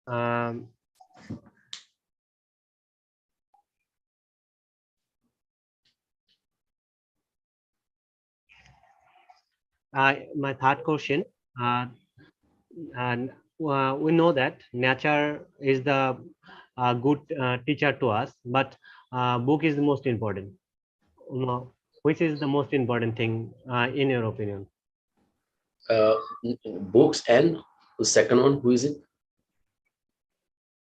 Um, my third question, uh, and we know that nature is the good teacher to us, but book is the most important. Which is the most important thing in your opinion? Uh, Books and the second one, who is it?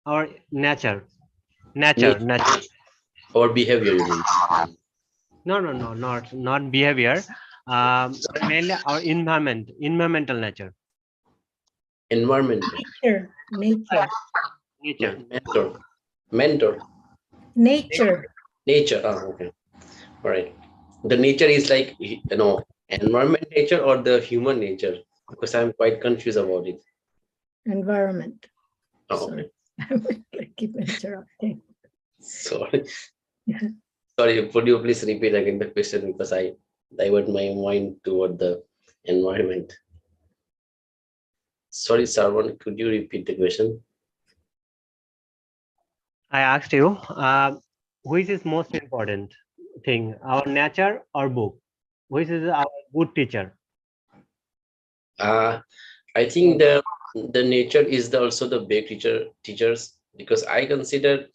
Or nature, Nature nature. or behavior, you mean? No, not behavior. Mainly our environmental nature. Environmental. Nature. Nature. Mentor. Mentor. Nature. Nature. Ah, okay. All right. The nature is like, environment nature or the human nature? Because I'm quite confused about it. Environment. Oh, Sorry. okay. I keep interrupting. Sorry. Sorry, would you please repeat again the question because I divert my mind toward the environment. Sorry, Sarwan, could you repeat the question? I asked you, which is most important thing, our nature or book? Which is our good teacher? Uh, I think the nature is also the big teachers, because I consider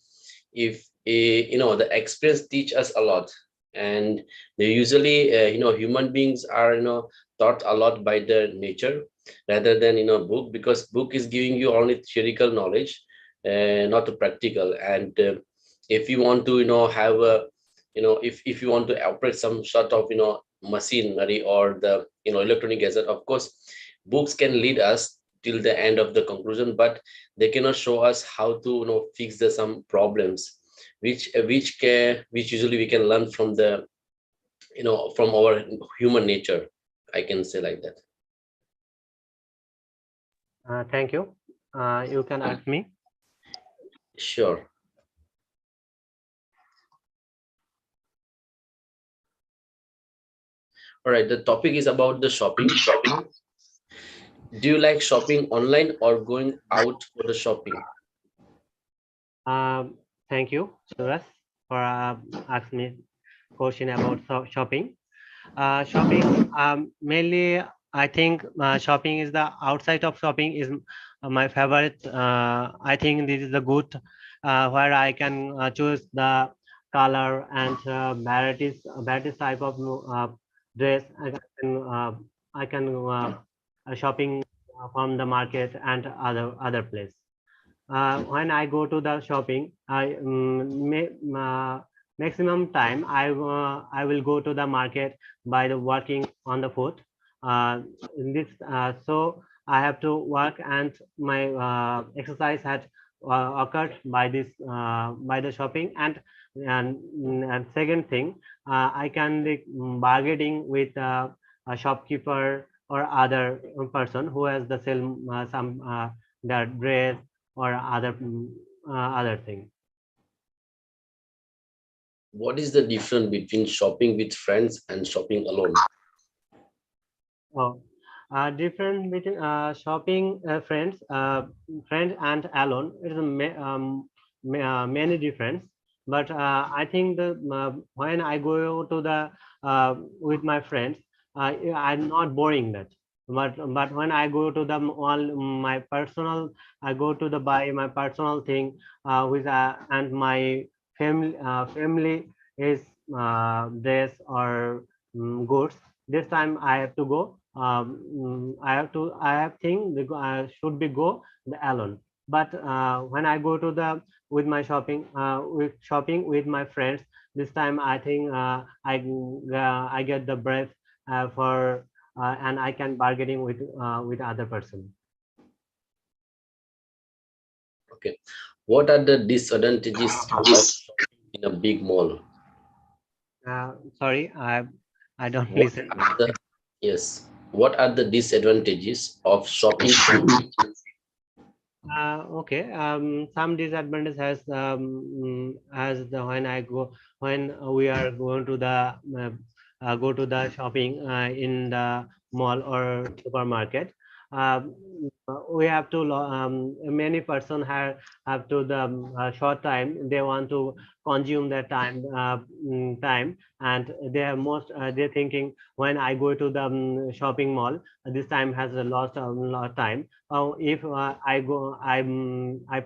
if the experience teach us a lot, and they usually human beings are taught a lot by the nature rather than book, because book is giving you only theoretical knowledge, not a practical. And if you want to have a if you want to operate some sort of machinery or the electronic gadget, of course books can lead us till the end of the conclusion, but they cannot show us how to fix the some problems which usually we can learn from the from our human nature, I can say like that. Thank you. You can ask me. Sure. All right, the topic is about the shopping. Do you like shopping online or going out for the shopping? Um, Thank you, Suras, for asking me question about shopping. Shopping, mainly, I think shopping is the outside of shopping is my favorite. I think this is a good where I can choose the color and varieties type of dress. I can shopping from the market and other place. When I go to the shopping, maximum time I will go to the market by the working on the foot. In this, so I have to work, and my exercise had occurred by the shopping. And second thing, I can be bargaining with a shopkeeper or other person who has the sell some their dress or other thing. What is the difference between shopping with friends and shopping alone? Oh, different between shopping friends and alone. It is many difference. But I think when I go to the with my friends, I'm not boring that. But when I go to the all my personal, I go to the buy my personal thing with and my family is dress or goods. This time I have to go. I have think I should be go alone. But when I go to the with my shopping with my friends, this time I think I get the breath for and I can bargaining with other person. Okay. What are the disadvantages of shopping in a big mall? Sorry, I don't What listen. are the Yes. What are the disadvantages of shopping in Okay. Some disadvantage as the when we are going to the go to the shopping in the mall or supermarket. we have to many person have to the short time they want to consume their time, and they are most they're thinking when I go to the shopping mall, this time has a lot of time. If I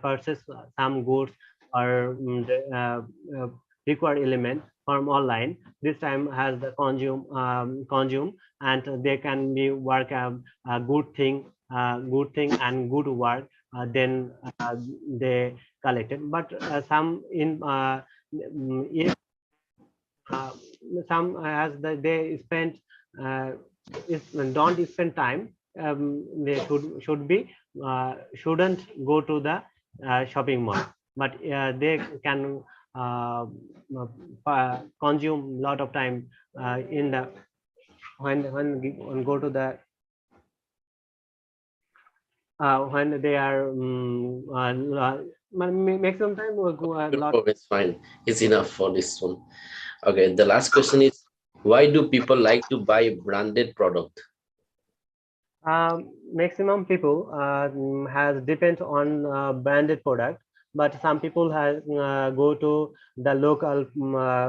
purchase some goods or required element from online, this time has the consume, and they can be work a good thing and good work, then they collected. But some in if uh, some as they spend uh, is don't spend time, they shouldn't go to the shopping mall, but they can uh, consume lot of time in the when go to the when they are maximum time will go a lot. Oh, it's fine. It's enough for this one. Okay, the last question is, why do people like to buy branded product? Maximum people has depend on branded product, but some people has go to the local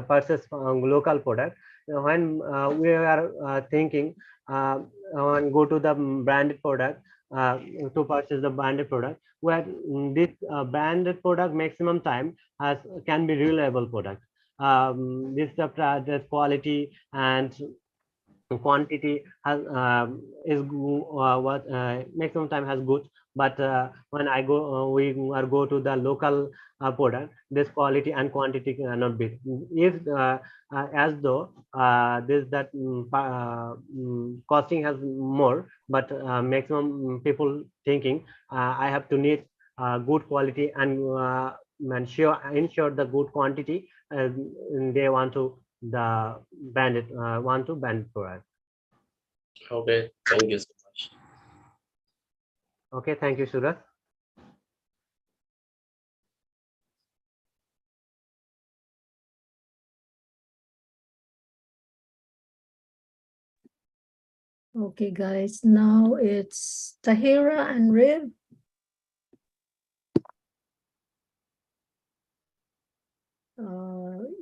purchase local product. When we are thinking when go to the branded product uh, to purchase the branded product, where this branded product maximum time has can be reliable product. This the quality and quantity has what maximum time has good, but when I go we are go to the local product, this quality and quantity cannot be. If as though this that costing has more, but maximum people thinking I have to need good quality and ensure the good quantity, they want to the bandit want to bandit product. Okay, thank you so much. Okay, thank you, Suraj. Okay, guys, now it's Tahera and Riv.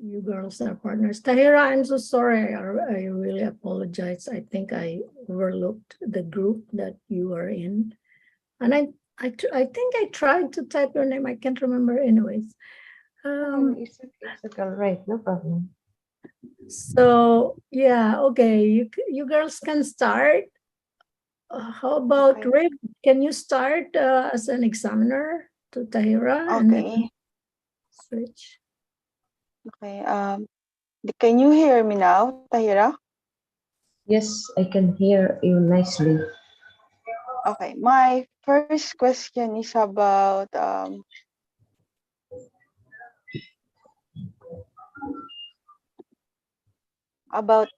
You girls are partners. Tahera, I'm so sorry. I really apologize. I think I overlooked the group that you are in. And I think I tried to type your name. I can't remember anyways. It's okay, all right, no problem. So yeah, okay. You girls can start. How about Okay. Rick? Can you start as an examiner to Tahira and then Okay. switch? Okay. Can you hear me now, Tahira? Yes, I can hear you nicely. Okay. My first question is about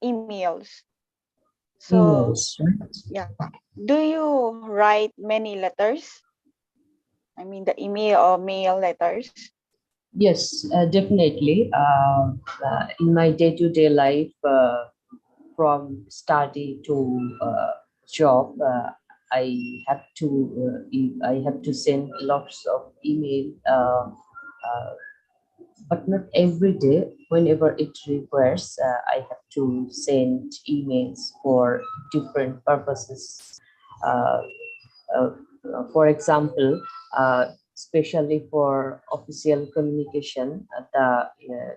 emails. So Emails, right? yeah, do you write many letters? I mean the email or mail letters. Yes, definitely. In my day-to-day life, from study to job, I I have to send lots of email, but not every day. Whenever it requires, I have to send emails for different purposes. Uh, uh, for example, especially for official communication, the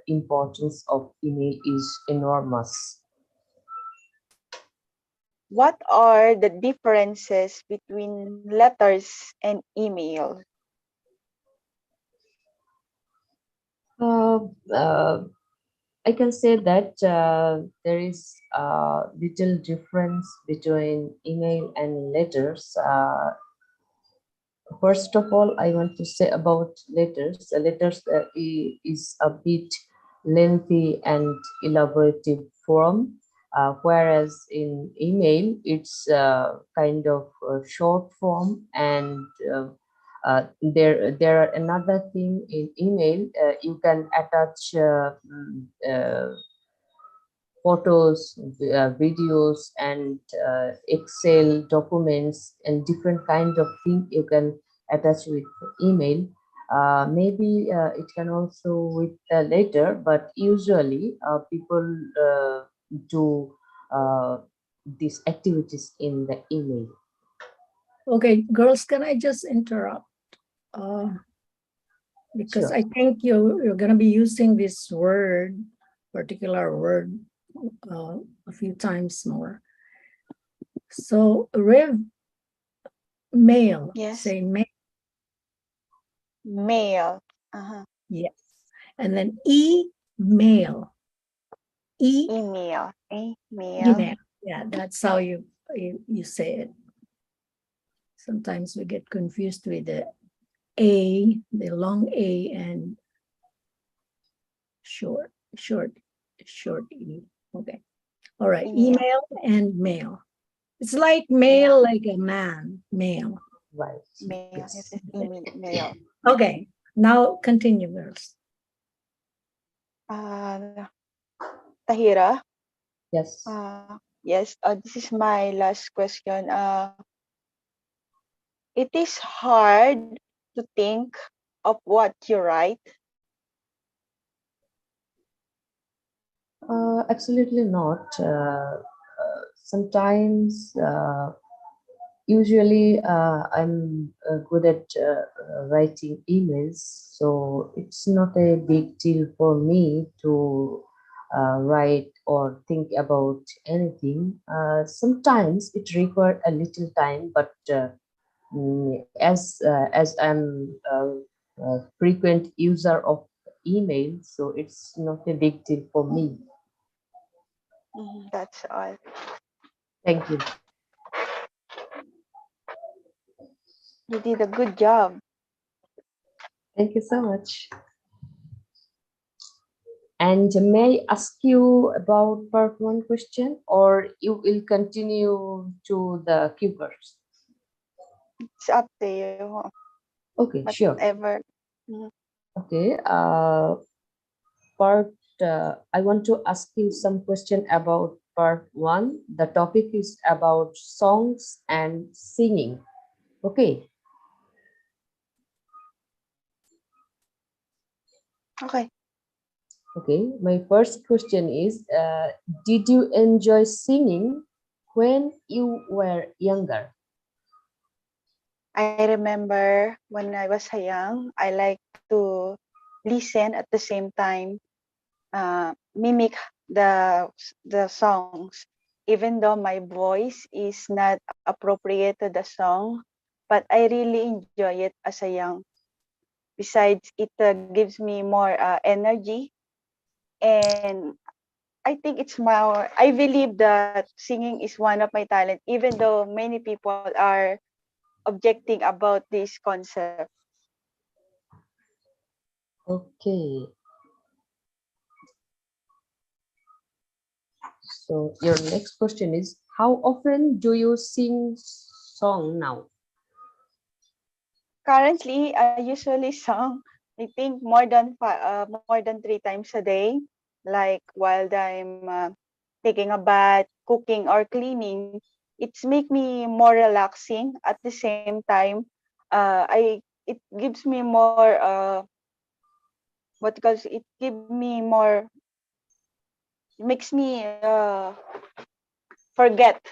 importance of email is enormous. What are the differences between letters and email? Uh, uh, I can say that there is little difference between email and letters. First of all, I want to say about letters. Letters is a bit lengthy and elaborative form, whereas in email it's kind of short form. And there are another thing in email. You can attach photos, videos, and Excel documents, and different kind of thing you can attach with email. Maybe it can also with later, but usually people do these activities in the email. Okay, girls, can I just interrupt? Because Sure. I think you're going to be using this particular word, a few times more. So, Rev, male, Yes. say male, Male. yes. And then male, Email. Email. email. Yeah, that's how you say it. Sometimes we get confused with the long A, and short E. Okay. All right. Email. Email and mail. It's like male, like a man, male. Right. Mail. Yes. Yes, it's email. Okay. Now continue, girls. Tahira. Yes. Yes. This is my last question. It is hard to think of what you write. Absolutely not. Sometimes, usually, I'm good at writing emails, so it's not a big deal for me to write or think about anything. Sometimes it requires a little time, but as I'm a frequent user of email, so it's not a big deal for me. That's all. Thank you. You did a good job. Thank you so much. And may I ask you about part one question, or you will continue to the Cubers? It's up to you. Okay, sure. Whatever. Mhm. Okay. I want to ask you some question about part one. The topic is about songs and singing. Okay. Okay. Okay. My first question is, did you enjoy singing when you were younger? I remember when I was young, I like to listen at the same time, mimic the songs, even though my voice is not appropriate to the song, but I really enjoy it as a young. Besides, it gives me more energy, and I think it's my. I believe that singing is one of my talent, even though many people are objecting about this concept. Okay. So your next question is, how often do you sing song now? Currently, I usually sing, I think more than 3 times a day, like while I'm taking a bath, cooking, or cleaning. It's make me more relaxing. At the same time, I it gives me more what because it give me more makes me forget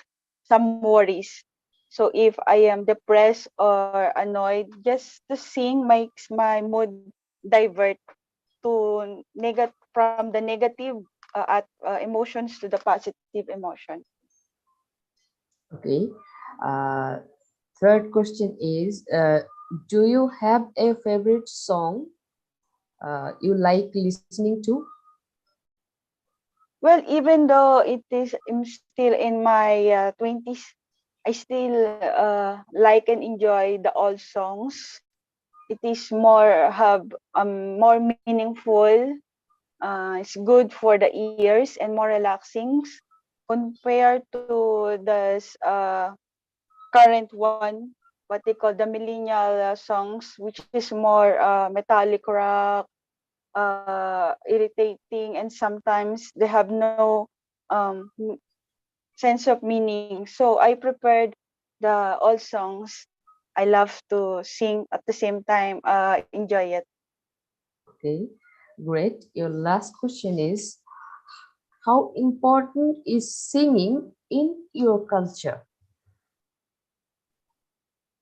some worries. So if I am depressed or annoyed, just to sing makes my mood divert to from the negative emotions to the positive emotion. Okay. Uh, Third question is, do you have a favorite song you like listening to? Well, even though I'm still in my 20s, I still like and enjoy the old songs. It is more meaningful. It's good for the ears and more relaxing compared to the current one, what they call the millennial songs, which is more metallic rock, irritating, and sometimes they have no sense of meaning. So I prepared the old songs. I love to sing at the same time, enjoy it. Okay, great. Your last question is, how important is singing in your culture?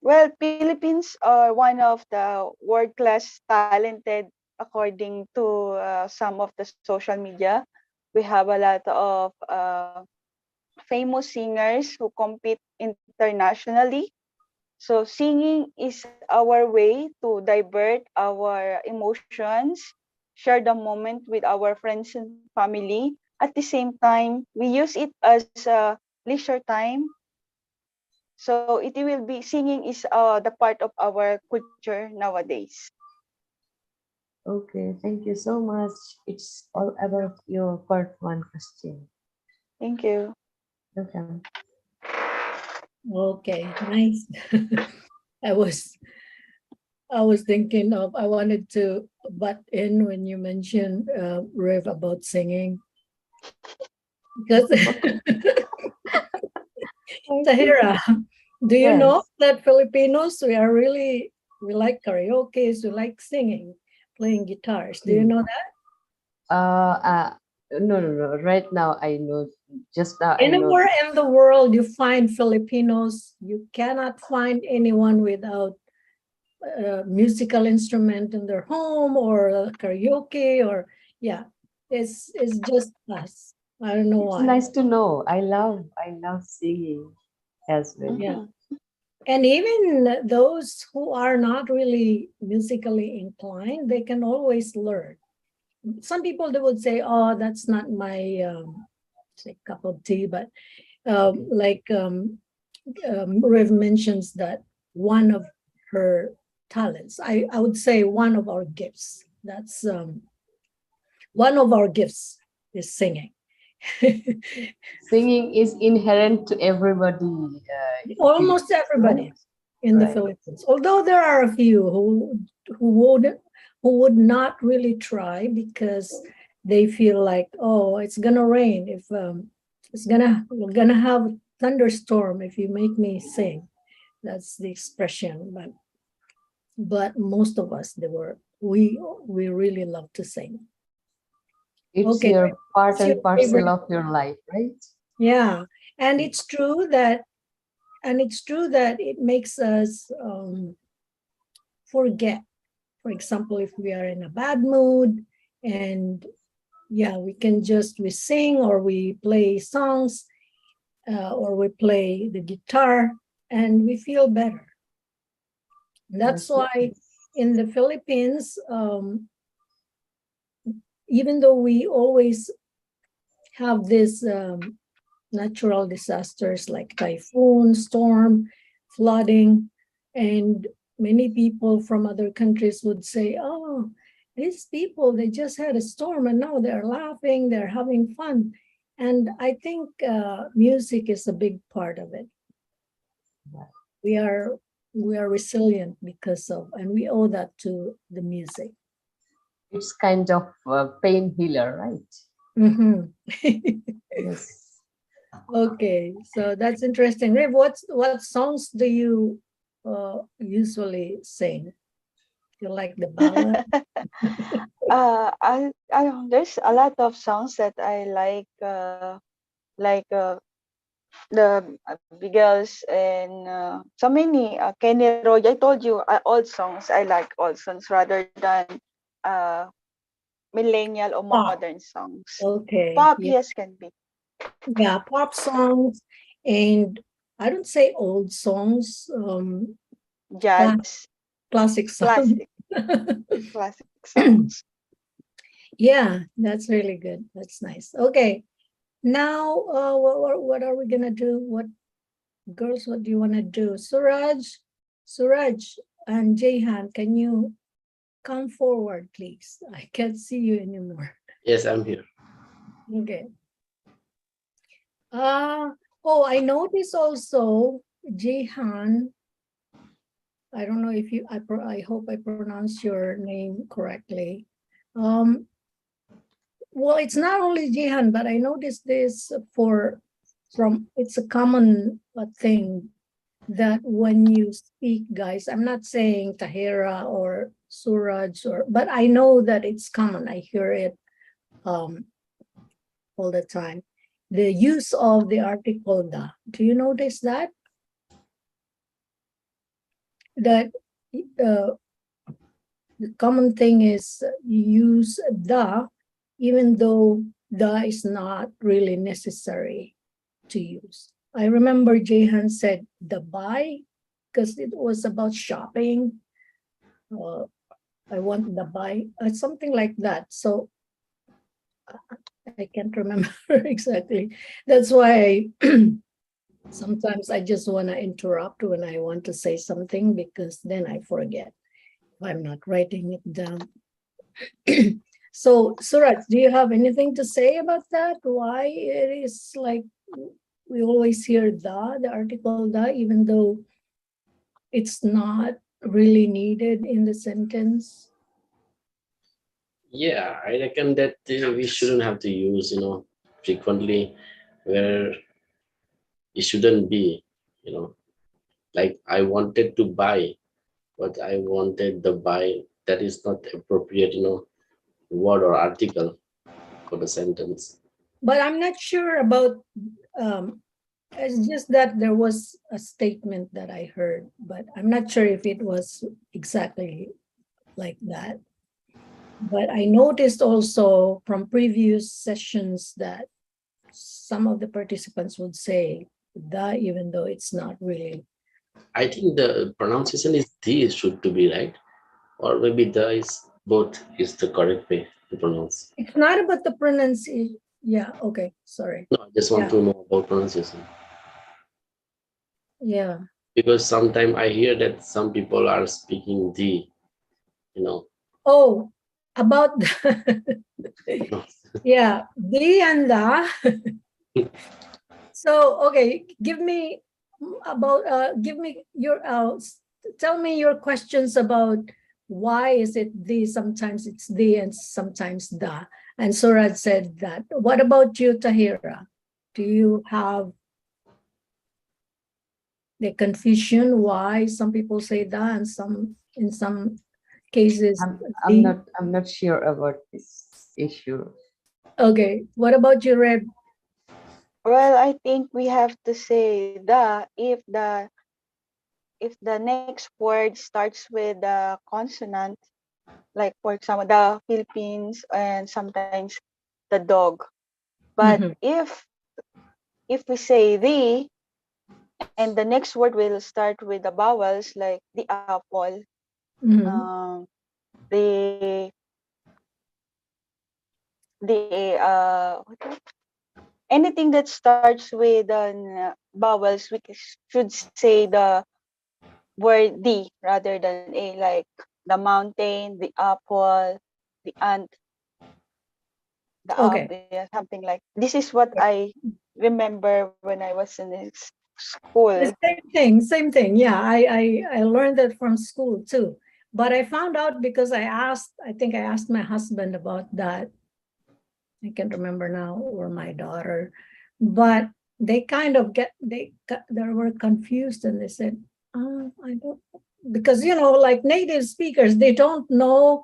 Well, Philippines are one of the world-class talented according to some of the social media. We have a lot of famous singers who compete internationally. So singing is our way to divert our emotions, share the moment with our friends and family. At the same time, we use it as leisure time. So it will be singing is the part of our culture nowadays. Okay, thank you so much. It's all about your part one question. Thank you. Welcome. Okay, nice. I was thinking of, I wanted to butt in when you mentioned Riv about singing, because Tahira, do you know Yes. that Filipinos, we like karaoke, we like singing, playing guitars. Do you know that? Uh, uh, no. Right now, I know. Just now, I know. Anywhere in the world you find Filipinos, you cannot find anyone without a musical instrument in their home or karaoke, or yeah, it's just us. I don't know It's why. nice to know. I love singing as well. Yeah. Mhm. And even those who are not really musically inclined, they can always learn. Some people, they would say, oh, that's not my say cup of tea, but like Rev mentions that one of her talents, I would say one of our gifts, that's one of our gifts is singing. Singing is inherent to everybody. Almost everybody Right? in the Right. Philippines, although there are a few who would who would not really try because they feel like, oh, it's gonna rain if we're gonna have a thunderstorm if you make me sing. That's the expression. But most of us, we really love to sing. It's Okay, your part what's your and parcel favorite? of your life, right? Yeah, and it's true that it makes us forget. For example, if we are in a bad mood, and yeah, we sing or we play songs, or we play the guitar, and we feel better. That's Yes. why in the Philippines, even though we always have these natural disasters like typhoon, storm, flooding, and many people from other countries would say, oh, these people, they just had a storm and now they're laughing, they're having fun. And I think music is a big part of it. We are resilient because of, and we owe that to the music. It's kind of pain healer, right? Mhm. Yes. Okay, so that's interesting. Riv, what songs do you usually sing? You like the ballad? There's a lot of songs that I like the Beagles and so many Kenny Roy. I told you old songs. I like old songs rather than uh, millennial or Pop. modern songs. Okay, Pop, yeah, yes, can be. yeah, pop songs, and I don't say old songs, Jazz, classic songs. classic, classic songs. Yeah, that's really good. That's nice. Okay, now what are we gonna do? What girls? What do you want to do? Suraj, and Jahan, can you come forward, please? I can't see you anymore. Yes, I'm here. Okay. Oh, I noticed also, Jahan. I don't know if I hope I pronounce your name correctly. Um, Well, it's not only Jahan, but I noticed this it's a common thing that when you speak, guys, I'm not saying Tahera or Sooraj, but I know that it's common. I hear it um, all the time. The use of the article da. Do you notice that? That the common thing is you use the, even though the is not really necessary to use. I remember Jahan said the buy because it was about shopping. I want the buy, something like that. So I can't remember exactly. That's why sometimes I just want to interrupt when I want to say something because then I forget if I'm not writing it down. So, Suraj, do you have anything to say about that? Why it is like we always hear the article the, even though it's not really needed in the sentence? Yeah, I reckon that we shouldn't have to use, frequently where it shouldn't be, like I wanted to buy, but I wanted the buy. That is not appropriate, word or article for the sentence. But I'm not sure about, it's just that there was a statement that I heard, but I'm not sure if it was exactly like that. But I noticed also from previous sessions that some of the participants would say the, even though it's not really. I think the pronunciation is the should to be right, or maybe the is both is the correct way to pronounce. It's not about the pronunciation. Yeah, okay, sorry. No, I just want Yeah. to know about pronunciation Yeah. because sometimes I hear that some people are speaking the, you know. Oh, about the yeah, the and the. So okay, give me your tell me your questions about why is it the, sometimes it's the and sometimes the. And Suraj said that. What about you, Tahira? Do you have the confusion why some people say the and some in some cases the? I'm not sure about this issue. Okay. What about you, Reb? Well, I think we have to say the if the next word starts with the consonant, like for example the Philippines and sometimes the dog. But Mhm. if we say the and the next word will start with the vowels like the apple, Mhm. um, the anything that starts with vowels, we should say the word the rather than a, like the mountain, the apple, the ant, the Okay. yeah, something like this is what I remember when I was in school. The same thing, same thing. Yeah, I learned that from school too. But I found out because I think I asked my husband about that. I can't remember now, or my daughter. But they kind of they were confused and they said, I don't, because like native speakers, they don't know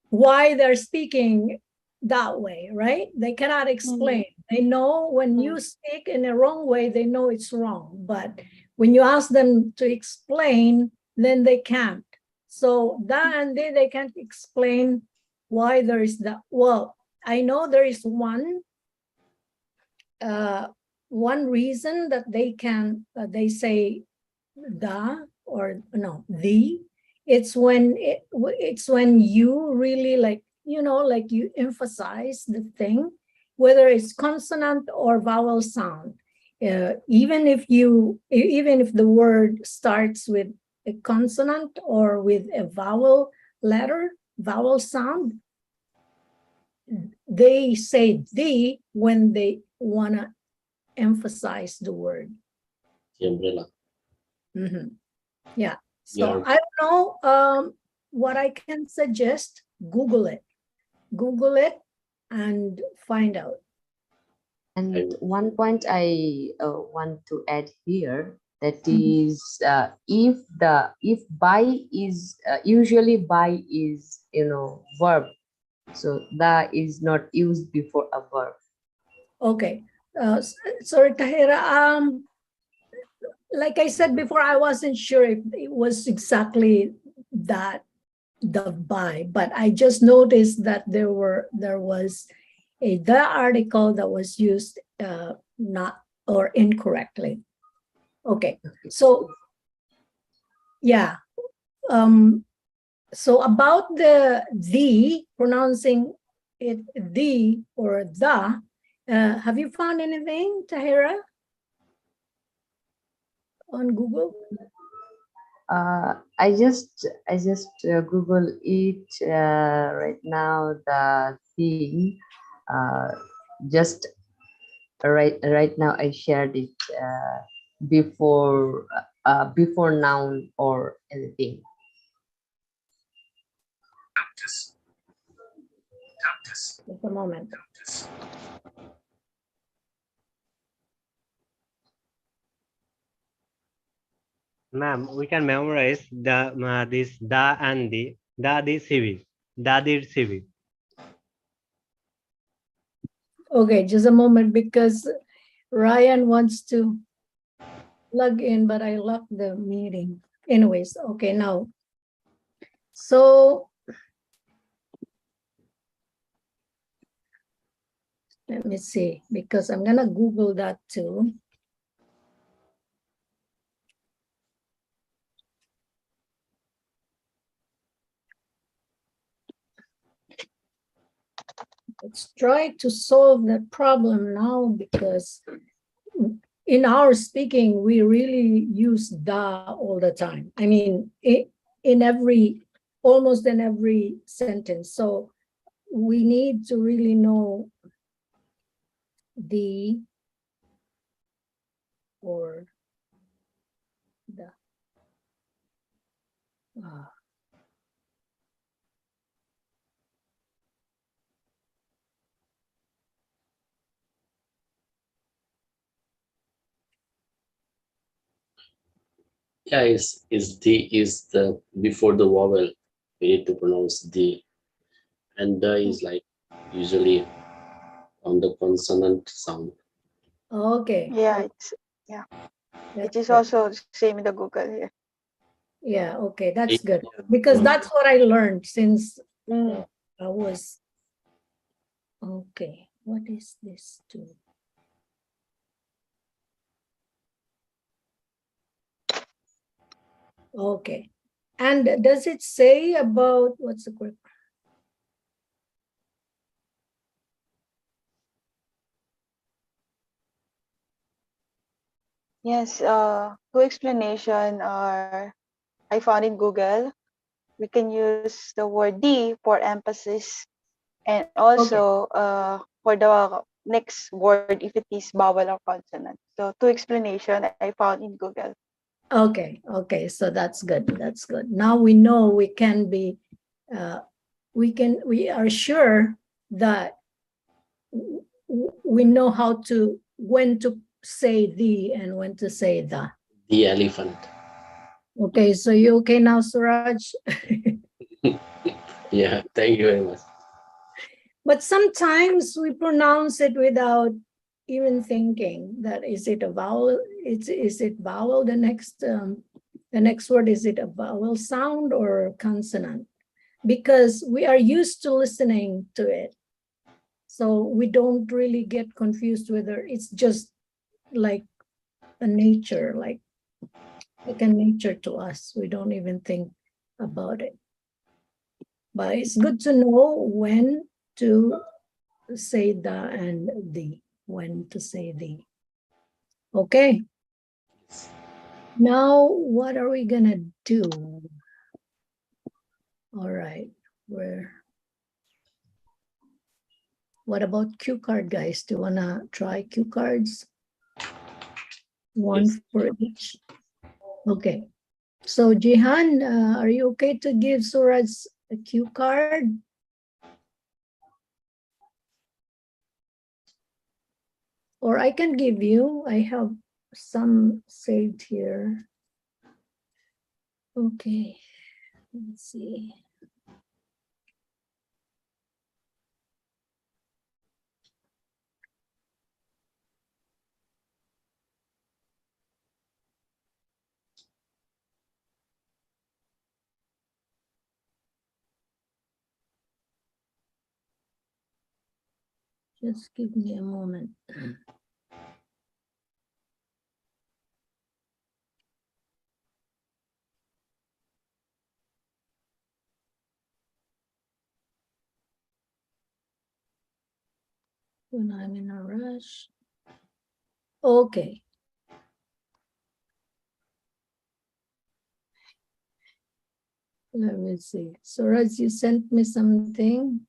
why they're speaking that way, right? They cannot explain. They know when you speak in a wrong way, they know it's wrong. But when you ask them to explain, then they can't. So that and they can't explain why there is that. Well, I know there is uh, one reason that they say the or no the. It's when you really like you emphasize the thing, whether it's consonant or vowel sound. Even if the word starts with a consonant or with a vowel sound, they say the when they want to emphasize the word. The umbrella. Mhm. Yeah. So Yeah. I don't know what I can suggest. Google it. Google it and find out. And one point I want to add here, that is, if by is usually by is verb, so the is not used before a verb. Okay. Sorry, Tahera. Like I said before, I wasn't sure if it was exactly that, the by, but I just noticed that there was the article that was used not or incorrectly. Okay, so yeah. So about the pronouncing it the or the, have you found anything, Tahera, on Google? I just Google it right now. The thing, just right now I shared it before noun or anything. Just a moment. Ma'am, we can memorize this da and the CV, da the CV. Okay, just a moment, because Ryan wants to log in, but I locked the meeting. Anyways, okay, now. So let me see, because I'm gonna Google that too. Let's try to solve that problem now, because in our speaking, we really use da all the time. I mean, almost in every sentence. So we need to really know the or the. Yeah, is the before the vowel. We need to pronounce the, and the is like usually on the consonant sound. Okay. Yeah, it is also same in the Google here. Yeah, okay, that's good. Because that's what I learned since I was, okay, what is this too? Okay. And does it say about, what's the quick? Yes, two explanation are I found in Google. We can use the word the for emphasis, and also for the next word if it is vowel or consonant. So two explanation I found in Google. Okay, okay, so that's good. That's good. Now we know we can be, we are sure that we know when to say the and when to say the. The elephant. Okay, so you okay now, Sooraj? Yeah, thank you very much. But sometimes we pronounce it without even thinking that is it a vowel? Is it vowel? The next word, is it a vowel sound or consonant? Because we are used to listening to it, so we don't really get confused whether it's just like a nature, like a nature to us. We don't even think about it. But it's good to know when to say the and the, when to say the. Okay. Now, what are we gonna do? All right, what about cue card, guys? Do you wanna try cue cards? One for each. Okay. So Jahan, are you okay to give Sooraj a cue card? or I can give you, I have some saved here. Okay, let's see. Just give me a moment. When I'm in a rush. Okay. Let me see. Sooraj, you sent me something.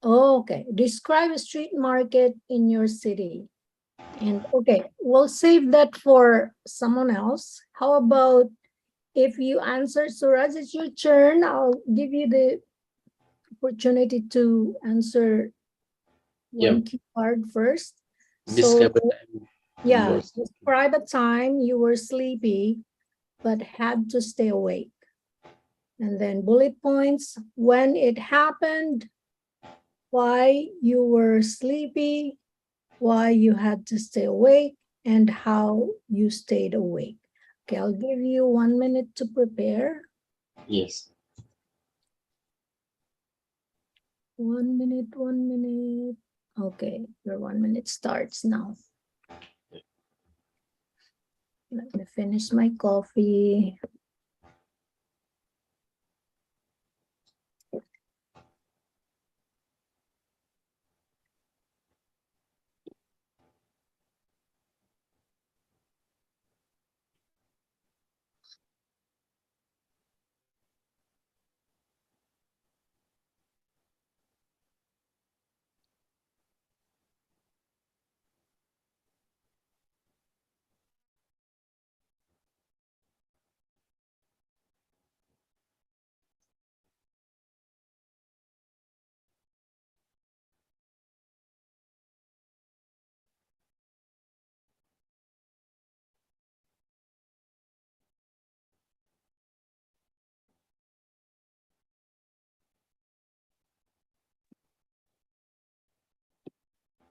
Okay. Describe a street market in your city. And okay, we'll save that for someone else. How about if you answer, Sooraj, it's your turn. I'll give you the opportunity to answer one keyword first. So Describe a time you yeah, were describe a time you were sleepy but had to stay awake. And then bullet points, when it happened, why you were sleepy, why you had to stay awake, and how you stayed awake. Okay, I'll give you 1 minute to prepare. Yes. 1 minute, 1 minute. Okay, your 1 minute starts now. Let me finish my coffee.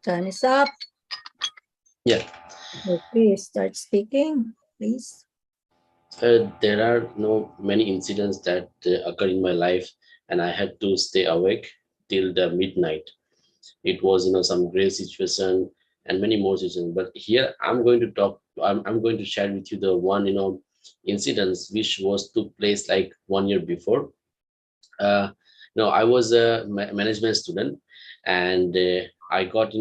Time is up. Yeah. Okay, start speaking, please. There are many incidents that occur in my life, and I had to stay awake till the midnight. It was some great situation and many more situations. But here I'm going to talk. I'm going to share with you the one incidents which was took place like 1 year before. uh, no, I was a management student, and I got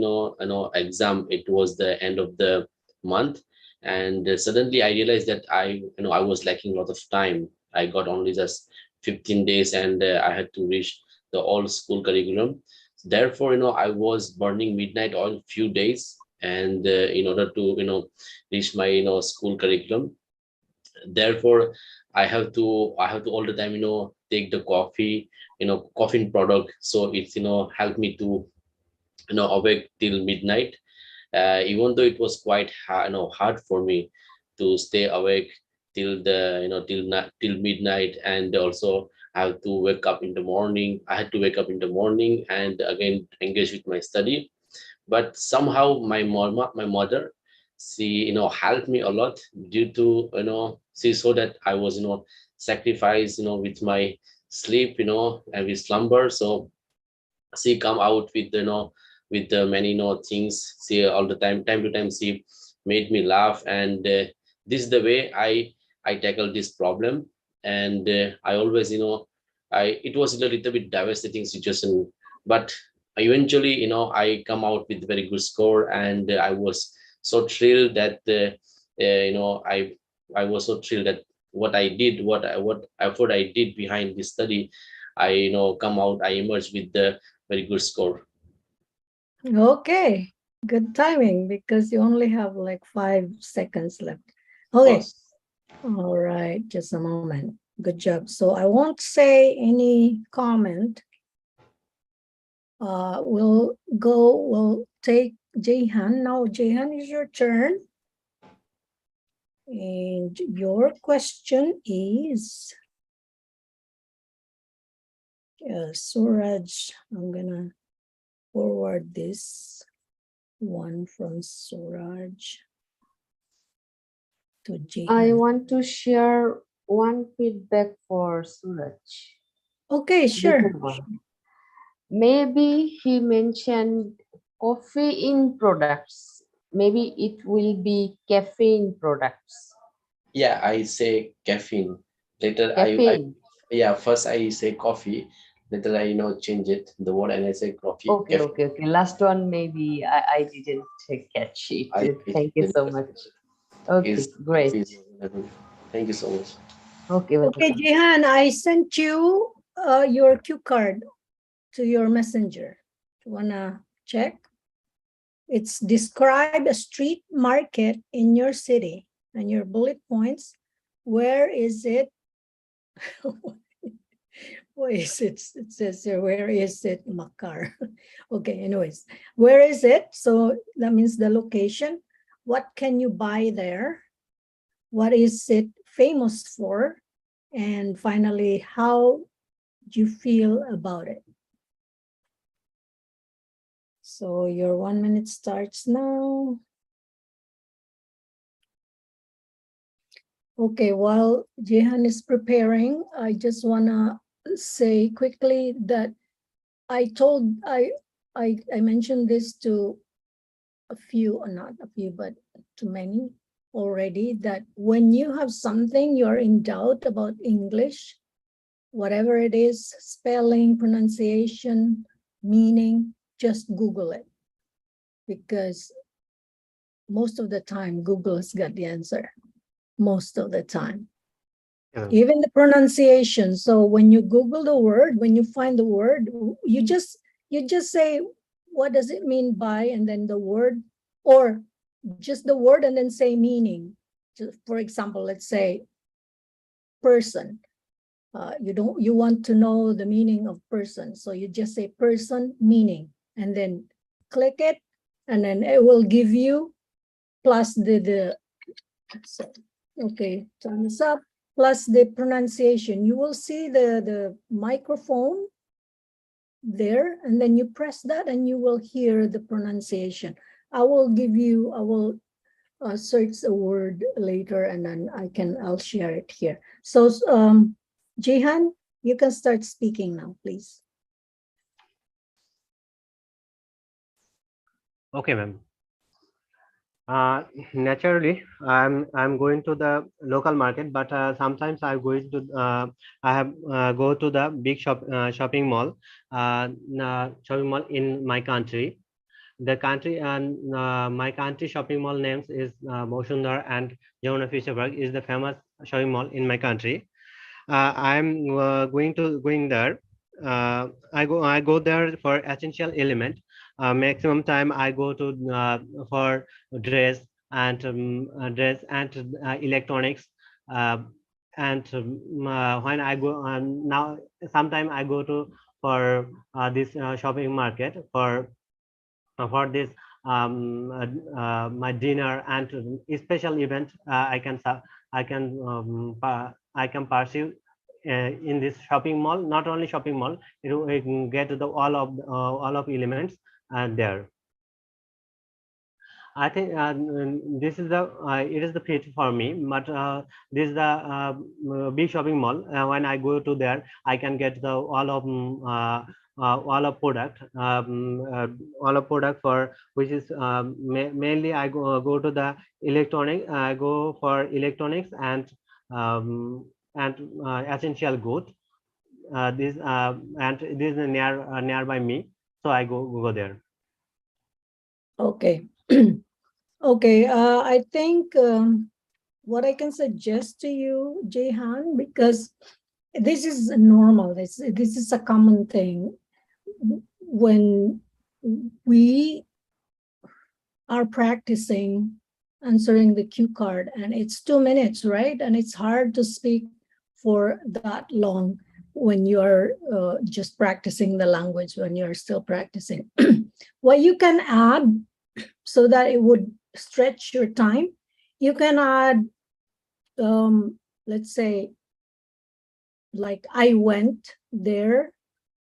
exam. It was the end of the month, and suddenly I realized that I was lacking a lot of time. I got only just 15 days, and I had to reach the all school curriculum. Therefore, I was burning midnight all few days, and in order to reach my school curriculum. Therefore I have to all the time take the coffee, caffeine product, so it's help me to awake till midnight. Even though it was quite hard for me to stay awake till the till midnight, and also I have to wake up in the morning. I had to wake up in the morning and again engage with my study. But somehow my mother, she helped me a lot, due to she saw that I was sacrifice with my sleep, and with slumber. So she come out with with the many things. She all the time to time she made me laugh, and this is the way I tackle this problem. And I always I it was a little bit devastating situation, but eventually I come out with very good score, and I was so thrilled that I was so thrilled that what I did, what effort I did behind this study, I come out, I emerged with the very good score. Okay, good timing because you only have like 5 seconds left. Okay, First. all right, just a moment. Good job. So I won't say any comment We'll take Jahan. Now, Jahan, is your turn. And your question is, Sooraj, I'm gonna forward this one from Sooraj to Jahan. I want to share one feedback for Suraj. Okay, sure. Maybe he mentioned coffee-in products. Maybe it will be caffeine products. Yeah, I say caffeine. Later, Caffeine. first I say coffee. Later, I change it the word and I say coffee. Okay, okay. Last one, maybe I didn't catch it. Thank you so much. Okay, great. Thank you so much. Okay, Okay, Jahan, I sent you your cue card to your messenger. You wanna check? It's describe a street market in your city and your bullet points. Where is it? Where is it? It says here, where is it, Makar? Okay, anyways, where is it? So that means the location. What can you buy there? What is it famous for? And finally, how do you feel about it? So your 1 minute starts now. Okay, while Jahan is preparing, I just wanna say quickly that I mentioned this to a few, or not a few, but to many already, that when you have something you're in doubt about English, whatever it is, spelling, pronunciation, meaning, just Google it. Because most of the time, Google has got the answer. Most of the time. Yeah. Even the pronunciation. So when you Google the word, when you find the word, you just say, what does it mean by, and then the word, or just the word and then say meaning. For example, let's say person. You want to know the meaning of person. So you just say person meaning and then click it, and then it will give you plus the okay, thumbs up, plus the pronunciation. You will see the microphone there, and then you press that and you will hear the pronunciation. I will search the word later, and then I'll share it here. So Jahan, you can start speaking now, please. Okay, ma'am. Naturally, I'm going to the local market, but sometimes I have go to the big shopping mall in my country. The country and my country shopping mall names is Mosundar and Jahan Fisherberg is the famous shopping mall in my country. I'm going there. I go there for essential element. Maximum time I go to for dress and electronics. Uh, and when I go now, sometime I go to for this shopping market for this my dinner and special event. I can pursue in this shopping mall. Not only shopping mall, you can get the all of elements there. I think this is the it is the fit for me, but this is the big shopping mall. When I go to there, I can get the all of product, all of product for which is mainly I go to the electronic. I go for electronics and essential goods. This and this is nearby me, so I go there. Okay. Okay, I think what I can suggest to you, Jahan, because this is normal, this is a common thing. When we are practicing answering the cue card, and it's 2 minutes, right? And it's hard to speak for that long. when you're just practicing the language, when you're still practicing. What you can add so that it would stretch your time, you can add, let's say, like I went there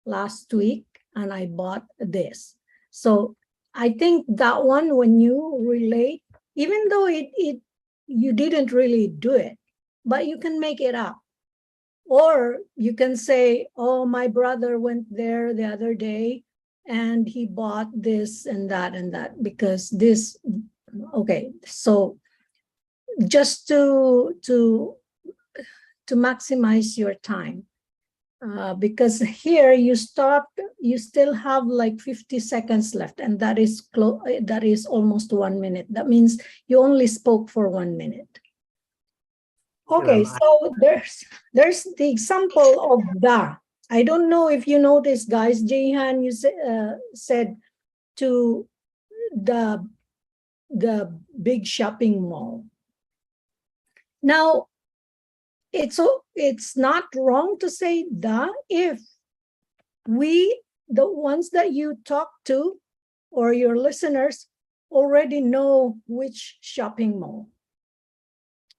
last week and I bought this. So I think that one, when you relate, even though you didn't really do it, but you can make it up. Or you can say, oh, my brother went there the other day and he bought this and that, because this, okay. So just to maximize your time, because here you still have like 50 seconds left, and that is almost 1 minute. That means you only spoke for 1 minute. Okay, so there's the example of the. I don't know if you noticed, guys. Jahan, you said to the big shopping mall. Now, it's not wrong to say the if the ones that you talk to or your listeners already know which shopping mall.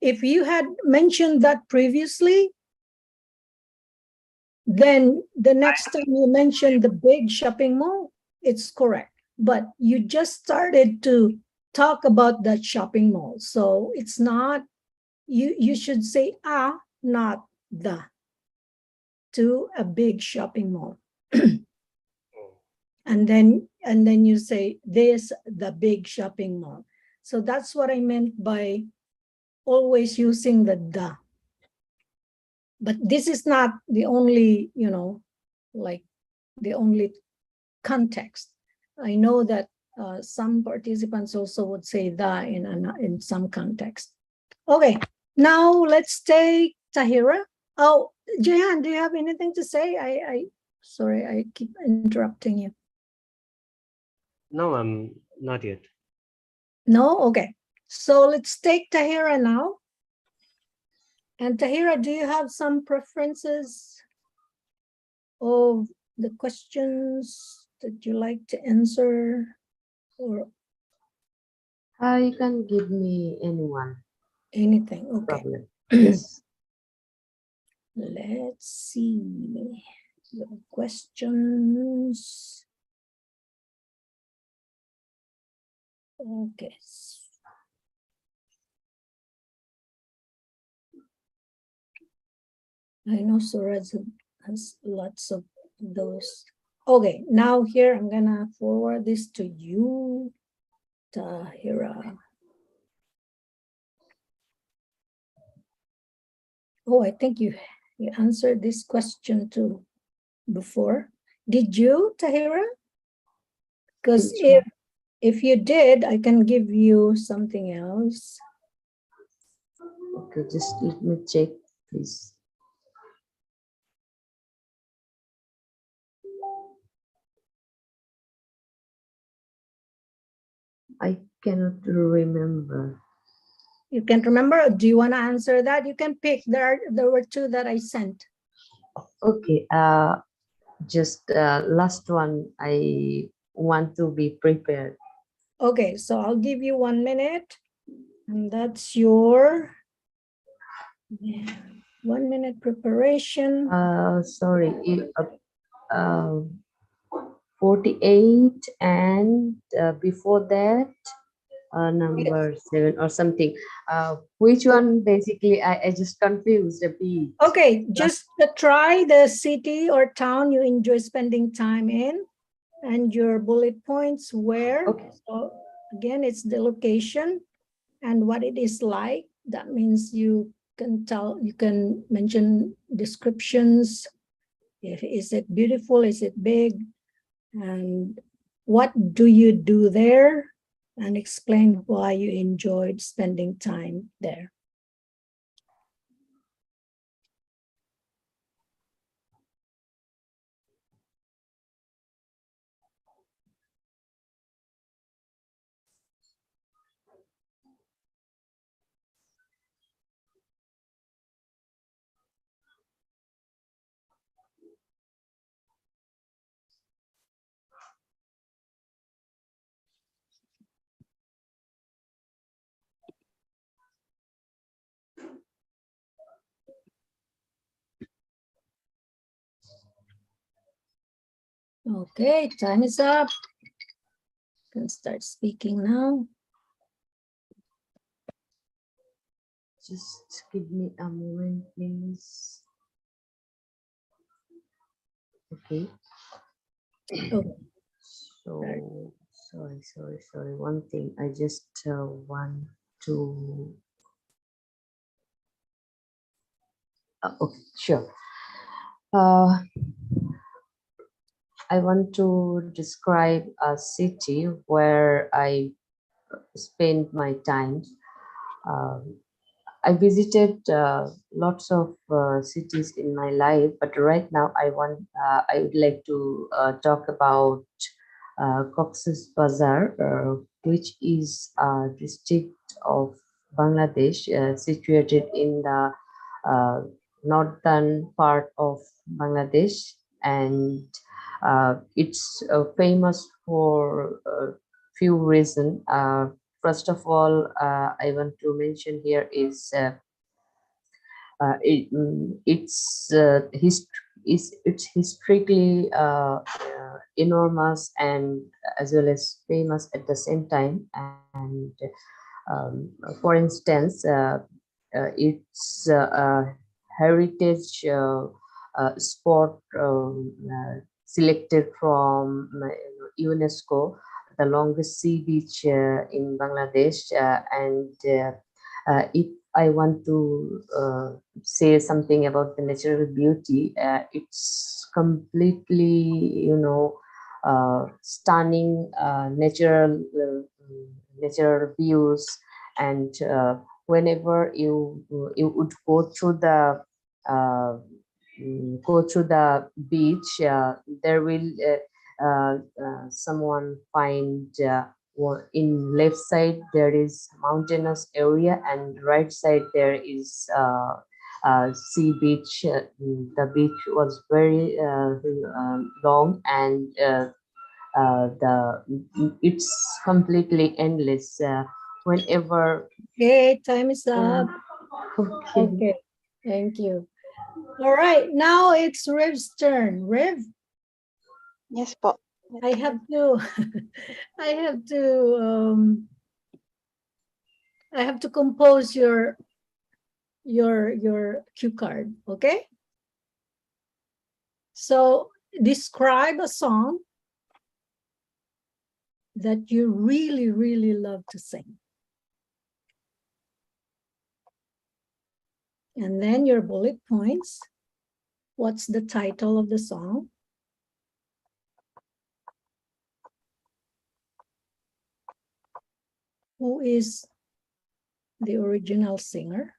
If you had mentioned that previously, then the next time you mention the big shopping mall, it's correct. But you just started to talk about that shopping mall. So it's not, you should say not the, to a big shopping mall. And then you say this, the big shopping mall. So that's what I meant by always using the. But this is not the only, like the only context. I know that some participants also would say the in some context. Okay, now let's take Tahera. Oh, Jahan, do you have anything to say? Sorry, I keep interrupting you. No, not yet. No? Okay. So let's take Tahera now. And Tahera, do you have some preferences of the questions that you like to answer? Or You can give me anyone. anything? Okay. Problem. Yes. Let's see the questions. Okay. I know Sooraj has lots of those. Okay, now here I'm gonna forward this to you, Tahera. Oh, I think you answered this question too before. Did you, Tahera? Because if you did, I can give you something else. Okay, just let me check, please. I cannot remember. You can't remember? Do you want to answer that? You can pick. There were two that I sent. Okay, just last one. I want to be prepared. Okay, so I'll give you 1 minute, and that's your 1 minute preparation. Sorry, 48 and before that number 7 or something. Which one basically I just confused a bit. Okay, just try the city or town you enjoy spending time in and your bullet points where. Okay. So again, it's the location and what it is like. That means you can mention descriptions. Is it beautiful? Is it big? And what do you do there? And explain why you enjoyed spending time there. Okay, time is up. You can start speaking now. Just give me a moment, please. Okay. Okay. So, sorry. One thing, I just want to. Okay, sure. I want to describe a city where I spend my time. Um, I visited lots of cities in my life, but right now I would like to talk about Cox's Bazar, which is a district of Bangladesh situated in the uh, northern part of Bangladesh, and it's famous for few reasons. First of all, I want to mention here is it's historically enormous and as well as famous at the same time. And for instance, it's a heritage spot selected from UNESCO, the longest sea beach in Bangladesh, and if I want to say something about the natural beauty, it's completely, stunning natural views, and whenever you would uh, go through the beach, there will someone find in left side there is mountainous area, and right side there is sea beach. The beach was very long, and it's completely endless. Whenever Okay, time is up. okay. Okay, thank you. All right, now it's Riv's turn. Riv, Yes po. I have to, um, I have to compose your cue card. Okay. So describe a song that you really, really love to sing. And then your bullet points. What's the title of the song? Who is the original singer?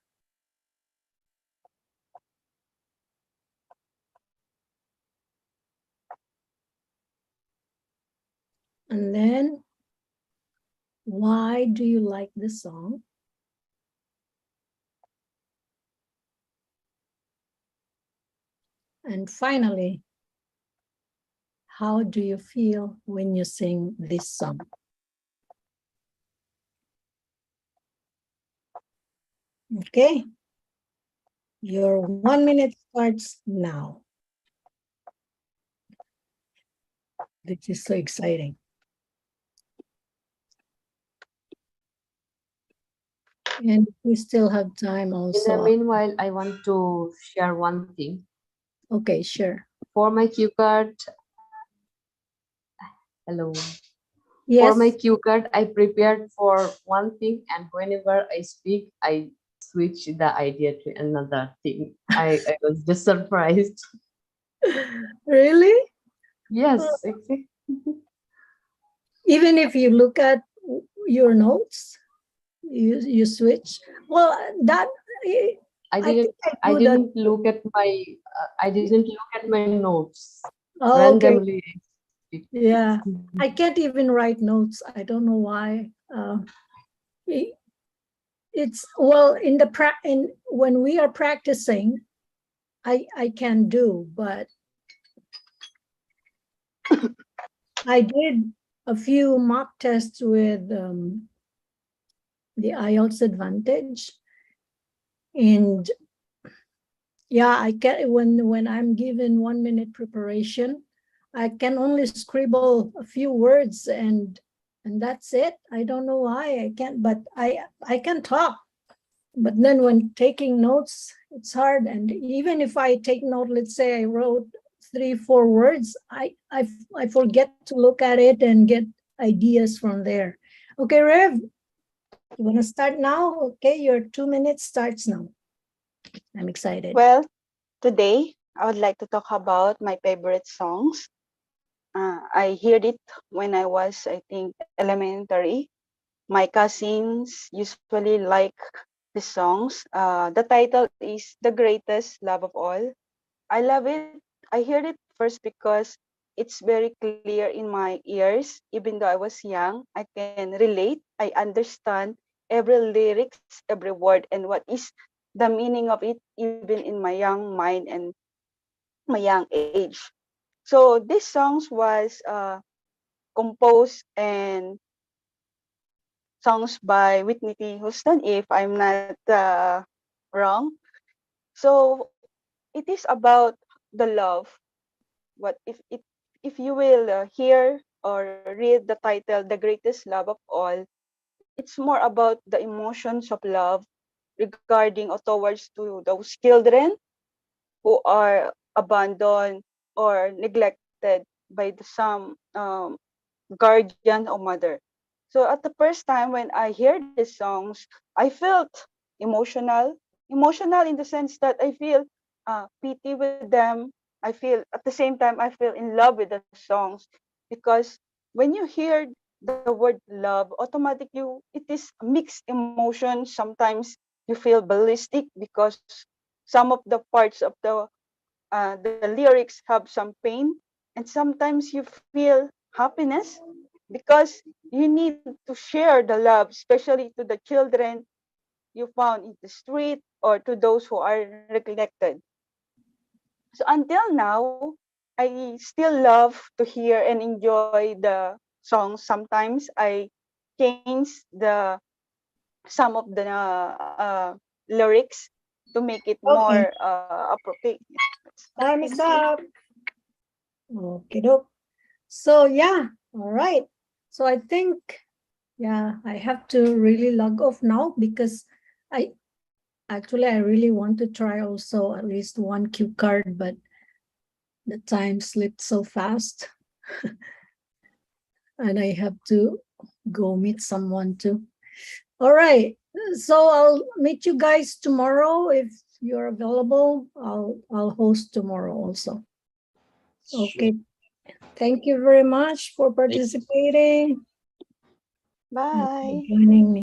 And then, why do you like the song? And finally, how do you feel when you sing this song? Okay, your 1 minute starts now. This is so exciting. And we still have time In also. the meanwhile, I want to share one thing. Okay, sure. For my cue card, hello. Yes. For my cue card, I prepared for one thing, and whenever I speak, I switch the idea to another thing. I was just surprised. Really? Yes, exactly. Even if you look at your notes, you switch. Well, that I think didn't. I I do that. didn't look at my. I didn't look at my notes Oh, okay. randomly. Yeah, I can't even write notes. I don't know why. It's well in the when we are practicing, I can do, but I did a few mock tests with the IELTS Advantage, and yeah, I get when I'm given 1 minute preparation, I can only scribble a few words and that's it. I don't know why I can't, but I can talk. But then when taking notes, it's hard. And even if I take note, let's say I wrote 3-4 words, I forget to look at it and get ideas from there. Okay, Rev, you want to start now? Okay, your 2 minutes starts now. I'm excited. Well, today I would like to talk about my favorite songs. I heard it when I was, I think, elementary. My cousins usually like the songs. The title is The Greatest Love of All. I love it. I heard it first because it's very clear in my ears. Even though I was young, I can relate. I understand every lyrics, every word, and what is the meaning of it, even in my young mind and my young age. So this songs was composed and songs by Whitney Houston, if I'm not wrong. So it is about the love. What if you will hear or read the title, "The Greatest Love of All"? It's more about the emotions of love regarding or towards to those children who are abandoned or neglected by some guardian or mother. So at the first time when I hear these songs, I felt emotional. Emotional in the sense that I feel pity with them. I feel at the same time I feel in love with the songs because when you hear the word love, automatically it is mixed emotions. Sometimes you feel ballistic because some of the parts of the lyrics have some pain, and sometimes you feel happiness because you need to share the love, especially to the children you found in the street or to those who are neglected. So until now, I still love to hear and enjoy the songs. Sometimes I change the some of the lyrics to make it Okay, more appropriate. Thank time's you. up. Okay, doke. So yeah, all right. So I think, yeah, I have to really log off now because I I really want to try also at least one cue card, but the time slipped so fast and I have to go meet someone too. All right. So I'll meet you guys tomorrow if you're available. I'll host tomorrow also. Sure. Okay. Thank you very much for Thank participating and for Bye. joining me.